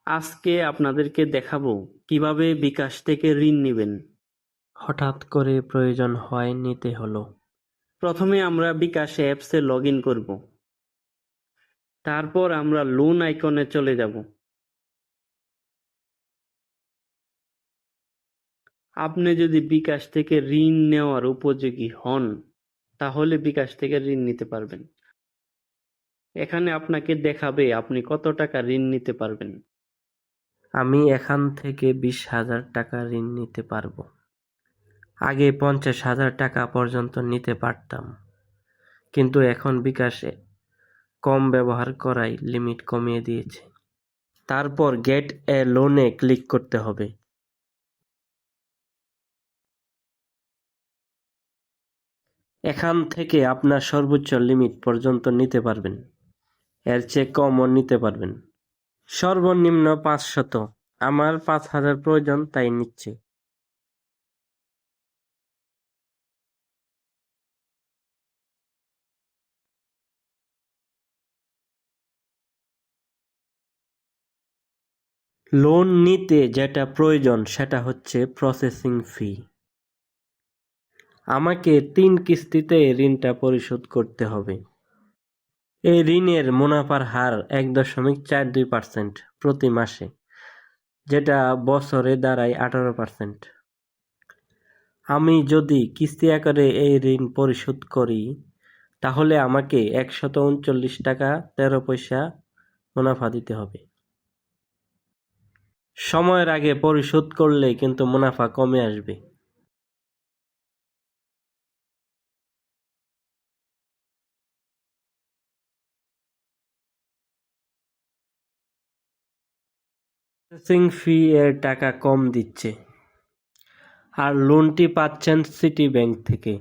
আজকে আপনাদেরকে দেখাবো কিভাবে বিকাশ থেকে ঋণ নেবেন। হঠাৎ করে প্রয়োজন হয় নিতে হলো। প্রথমে আমরা বিকাশ অ্যাপসে লগইন করব। তারপর আমরা লোন আইকনে চলে যাব। আপনি যদি বিকাশ থেকে ঋণ নেওয়ার উপযোগী হন তাহলে বিকাশ থেকে ঋণ নিতে পারবেন। এখানে আপনাকে দেখাবে আপনি কত টাকা ঋণ নিতে পারবেন। আমি এখান থেকে 20,000 টাকা ঋণ নিতে পারবো। আগে 50,000 টাকা পর্যন্ত নিতে পারতাম, কিন্তু এখন বিকাশে কম ব্যবহার করায় লিমিট কমিয়ে দিয়েছে। তারপর গেট এ লোনে ক্লিক করতে হবে। এখান থেকে আপনার সর্বোচ্চ লিমিট পর্যন্ত নিতে পারবেন, এর চেয়ে কমও নিতে পারবেন। সর্বনিম্ন 500। আমার 5,000 প্রয়োজন, তাই নিচ্ছে। লোন নিতে যেটা প্রয়োজন সেটা হচ্ছে প্রসেসিং ফি। আমাকে 3 কিস্তিতে ঋণটা পরিশোধ করতে হবে। এই ঋণের মুনাফার হার 1.42% প্রতি মাসে, যেটা বছরে দাঁড়ায় 18%। আমি যদি কিস্তি আকারে এই ঋণ পরিশোধ করি তাহলে আমাকে 139 টাকা 13 পয়সা মুনাফা দিতে হবে। সময়ের আগে পরিশোধ করলে কিন্তু মুনাফা কমে আসবে। প্রসেসিং ফি এর টাকা কম দিচ্ছে, আর লোনটি পাচ্ছেন সিটি ব্যাংক থেকে।